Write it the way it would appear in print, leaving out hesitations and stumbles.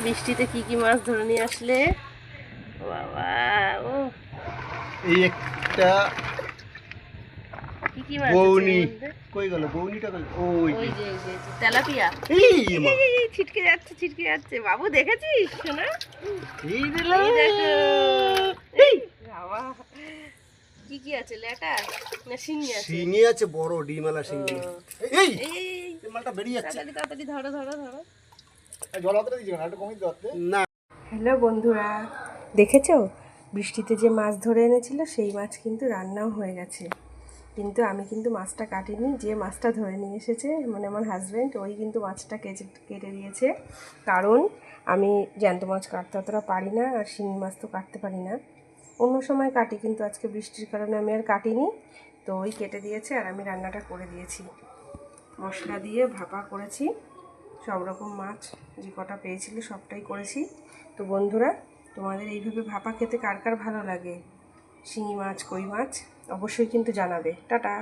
বৃষ্টিতে কি কি মাছ ধরে নিয়ে আসলে? বাবা, ও এই একটা কি কি মাছ আছে বউনি এর মধ্যে? কই গেল? বউনিটা কই? ওই ওই যে এই যে তেলাপিয়া। এই মা ছিটকে যাচ্ছে, ছিটকে যাচ্ছে। বাবু দেখেছিস শোনা? এই দিলা এই দেখো, এই বাবা, কি কি আছে? ল্যাটা না শিঙি আছে? শিঙি আছে, বড় ডিমালা ও, শিঙি। এই এই এই এই, এই মালটা বেরিয়ে যাচ্ছে। তাড়াতাড়ি তাড়াতাড়ি ধরো ধরো ধরো। জল হাতে দিছি না, একটু কমিয়ে দাও না। হ্যালো বন্ধুরা, দেখেছো বৃষ্টিতে যে মাছ ধরে এনেছিল সেই মাছ কিন্তু রান্নাও হয়ে গেছে। কিন্তু আমি কিন্তু মাছটা কাটিনি, যে মাছটা ধরে নিয়ে এসেছে মানে আমার হাজব্যান্ড, ওই কিন্তু মাছটা কেটে দিয়েছে। কারণ আমি জ্যান্ত মাছ কাটতে অতটা পারি না, আর শিঙি মাছ তো কাটতে পারি না। অন্য সময় কাটি, কিন্তু আজকে বৃষ্টির কারণে আমি আর কাটিনি। তো ওই কেটে দিয়েছে আর আমি রান্নাটা করে দিয়েছি। মশলা দিয়ে ভাপা করেছি, সব রকম মাছ যে কটা পেয়েছিল সবটাই করেছি। তো বন্ধুরা, তোমাদের এইভাবে ভাপা খেতে কার কার ভালো লাগে, শিঙি মাছ, কই মাছ, অবশ্যই কিন্তু জানাবে। টাটা।